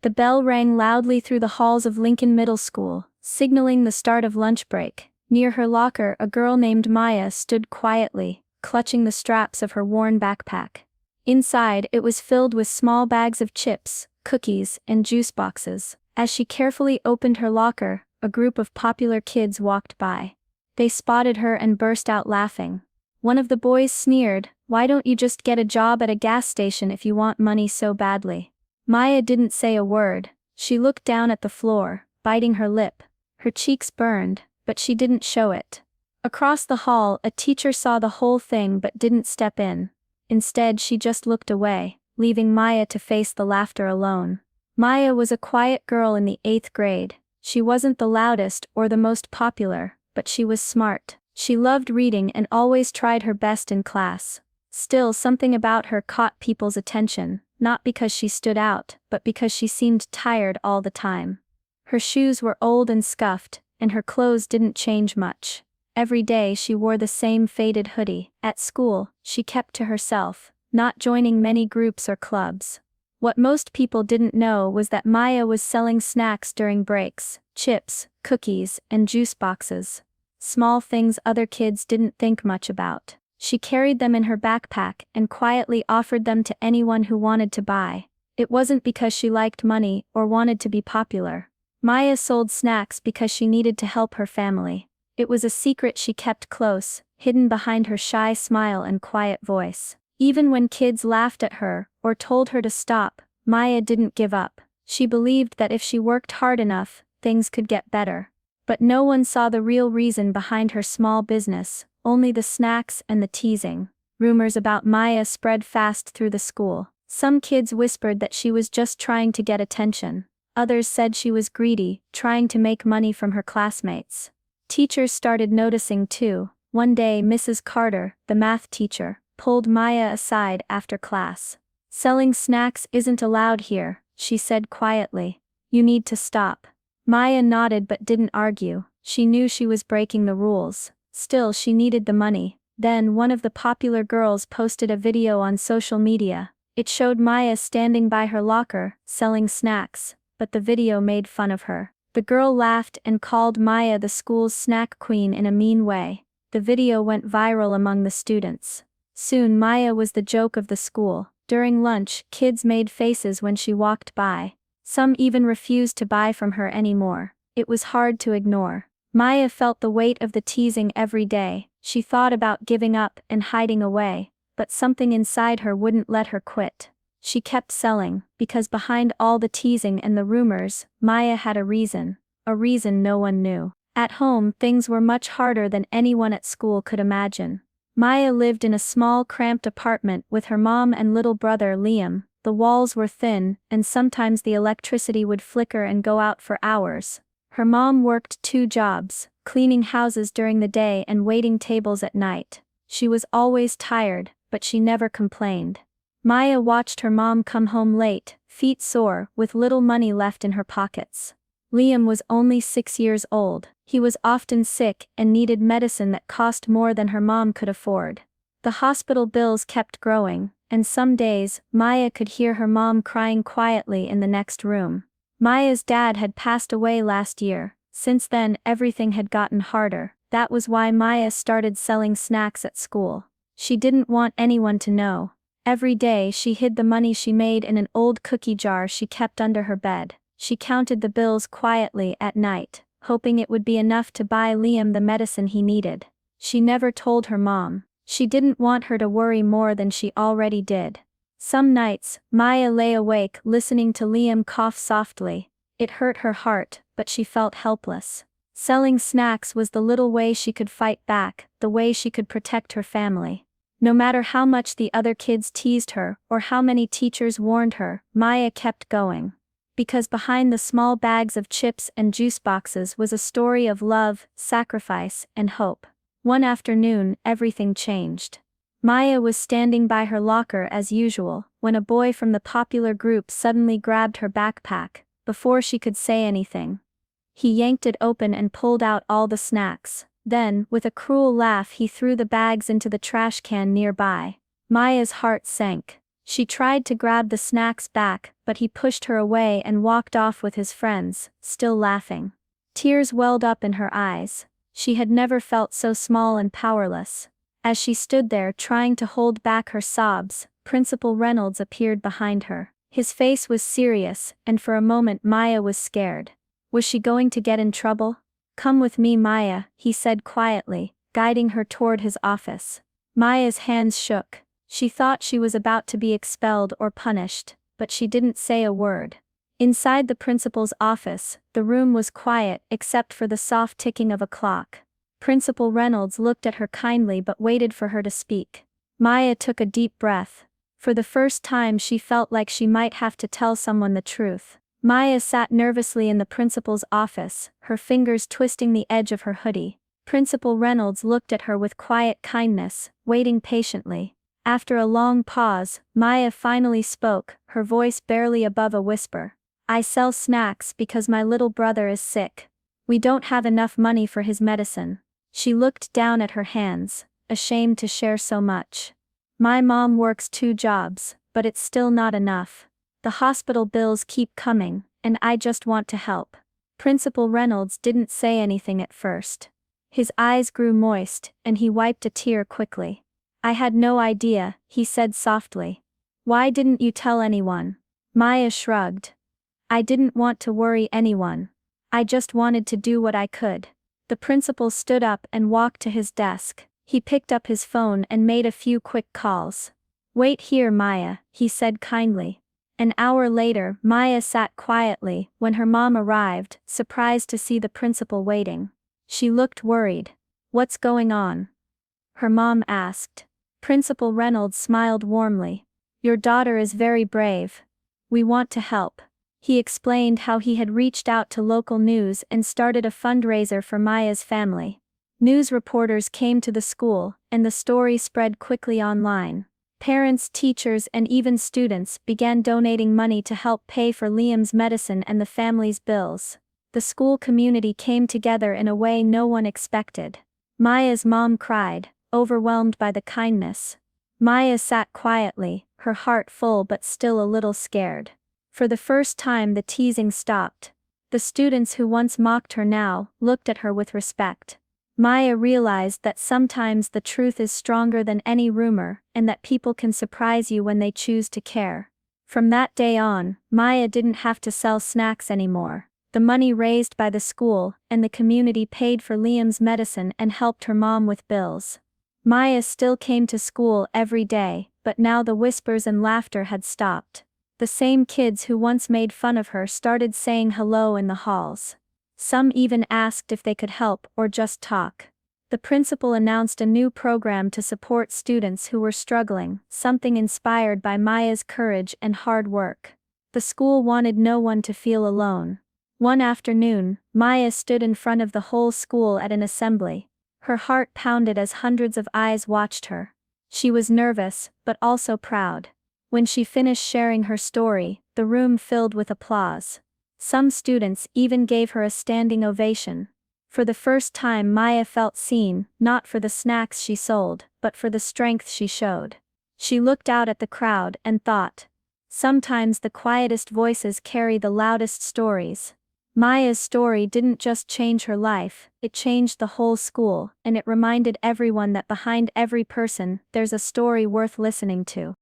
The bell rang loudly through the halls of Lincoln Middle School, signaling the start of lunch break. Near her locker, a girl named Maya stood quietly, clutching the straps of her worn backpack. Inside, it was filled with small bags of chips, cookies, and juice boxes. As she carefully opened her locker, a group of popular kids walked by. They spotted her and burst out laughing. One of the boys sneered, "Why don't you just get a job at a gas station if you want money so badly?" Maya didn't say a word. She looked down at the floor, biting her lip. Her cheeks burned, but she didn't show it. Across the hall, a teacher saw the whole thing but didn't step in. Instead, she just looked away, leaving Maya to face the laughter alone. Maya was a quiet girl in the 8th grade. She wasn't the loudest or the most popular, but she was smart. She loved reading and always tried her best in class. Still, something about her caught people's attention, not because she stood out, but because she seemed tired all the time. Her shoes were old and scuffed, and her clothes didn't change much. Every day she wore the same faded hoodie. At school, she kept to herself, not joining many groups or clubs. What most people didn't know was that Maya was selling snacks during breaks: chips, cookies, and juice boxes. Small things other kids didn't think much about. She carried them in her backpack and quietly offered them to anyone who wanted to buy. It wasn't because she liked money or wanted to be popular. Maya sold snacks because she needed to help her family. It was a secret she kept close, hidden behind her shy smile and quiet voice. Even when kids laughed at her or told her to stop, Maya didn't give up. She believed that if she worked hard enough, things could get better. But no one saw the real reason behind her small business, only the snacks and the teasing. Rumors about Maya spread fast through the school. Some kids whispered that she was just trying to get attention. Others said she was greedy, trying to make money from her classmates. Teachers started noticing too. One day, Mrs. Carter, the math teacher, pulled Maya aside after class. "Selling snacks isn't allowed here," she said quietly. "You need to stop." Maya nodded but didn't argue. She knew she was breaking the rules. Still, she needed the money. Then one of the popular girls posted a video on social media. It showed Maya standing by her locker, selling snacks, but the video made fun of her. The girl laughed and called Maya the school's snack queen in a mean way. The video went viral among the students. Soon Maya was the joke of the school. During lunch, kids made faces when she walked by. Some even refused to buy from her anymore. It was hard to ignore. Maya felt the weight of the teasing every day. She thought about giving up and hiding away, but something inside her wouldn't let her quit. She kept selling, because behind all the teasing and the rumors, Maya had a reason no one knew. At home, things were much harder than anyone at school could imagine. Maya lived in a small, cramped apartment with her mom and little brother Liam. The walls were thin, and sometimes the electricity would flicker and go out for hours. Her mom worked 2 jobs, cleaning houses during the day and waiting tables at night. She was always tired, but she never complained. Maya watched her mom come home late, feet sore, with little money left in her pockets. Liam was only 6 years old. He was often sick and needed medicine that cost more than her mom could afford. The hospital bills kept growing, and some days, Maya could hear her mom crying quietly in the next room. Maya's dad had passed away last year. Since then, everything had gotten harder. That was why Maya started selling snacks at school. She didn't want anyone to know. Every day she hid the money she made in an old cookie jar she kept under her bed. She counted the bills quietly at night, hoping it would be enough to buy Liam the medicine he needed. She never told her mom. She didn't want her to worry more than she already did. Some nights, Maya lay awake listening to Liam cough softly. It hurt her heart, but she felt helpless. Selling snacks was the little way she could fight back, the way she could protect her family. No matter how much the other kids teased her or how many teachers warned her, Maya kept going. Because behind the small bags of chips and juice boxes was a story of love, sacrifice, and hope. One afternoon, everything changed. Maya was standing by her locker as usual, when a boy from the popular group suddenly grabbed her backpack. Before she could say anything, he yanked it open and pulled out all the snacks. Then, with a cruel laugh, he threw the bags into the trash can nearby. Maya's heart sank. She tried to grab the snacks back, but he pushed her away and walked off with his friends, still laughing. Tears welled up in her eyes. She had never felt so small and powerless. As she stood there trying to hold back her sobs, Principal Reynolds appeared behind her. His face was serious, and for a moment Maya was scared. Was she going to get in trouble? "Come with me, Maya," he said quietly, guiding her toward his office. Maya's hands shook. She thought she was about to be expelled or punished, but she didn't say a word. Inside the principal's office, the room was quiet except for the soft ticking of a clock. Principal Reynolds looked at her kindly but waited for her to speak. Maya took a deep breath. For the first time she felt like she might have to tell someone the truth. Maya sat nervously in the principal's office, her fingers twisting the edge of her hoodie. Principal Reynolds looked at her with quiet kindness, waiting patiently. After a long pause, Maya finally spoke, her voice barely above a whisper. "I sell snacks because my little brother is sick. We don't have enough money for his medicine." She looked down at her hands, ashamed to share so much. "My mom works 2 jobs, but it's still not enough. The hospital bills keep coming, and I just want to help." Principal Reynolds didn't say anything at first. His eyes grew moist, and he wiped a tear quickly. "I had no idea," he said softly. "Why didn't you tell anyone?" Maya shrugged. "I didn't want to worry anyone. I just wanted to do what I could." The principal stood up and walked to his desk. He picked up his phone and made a few quick calls. "Wait here, Maya," he said kindly. An hour later, Maya sat quietly when her mom arrived, surprised to see the principal waiting. She looked worried. "What's going on?" her mom asked. Principal Reynolds smiled warmly. "Your daughter is very brave. We want to help." He explained how he had reached out to local news and started a fundraiser for Maya's family. News reporters came to the school, and the story spread quickly online. Parents, teachers, and even students began donating money to help pay for Liam's medicine and the family's bills. The school community came together in a way no one expected. Maya's mom cried, overwhelmed by the kindness. Maya sat quietly, her heart full but still a little scared. For the first time the teasing stopped. The students who once mocked her now looked at her with respect. Maya realized that sometimes the truth is stronger than any rumor, and that people can surprise you when they choose to care. From that day on, Maya didn't have to sell snacks anymore. The money raised by the school and the community paid for Liam's medicine and helped her mom with bills. Maya still came to school every day, but now the whispers and laughter had stopped. The same kids who once made fun of her started saying hello in the halls. Some even asked if they could help or just talk. The principal announced a new program to support students who were struggling, something inspired by Maya's courage and hard work. The school wanted no one to feel alone. One afternoon, Maya stood in front of the whole school at an assembly. Her heart pounded as hundreds of eyes watched her. She was nervous, but also proud. When she finished sharing her story, the room filled with applause. Some students even gave her a standing ovation. For the first time Maya felt seen, not for the snacks she sold, but for the strength she showed. She looked out at the crowd and thought, sometimes the quietest voices carry the loudest stories. Maya's story didn't just change her life, it changed the whole school, and it reminded everyone that behind every person, there's a story worth listening to.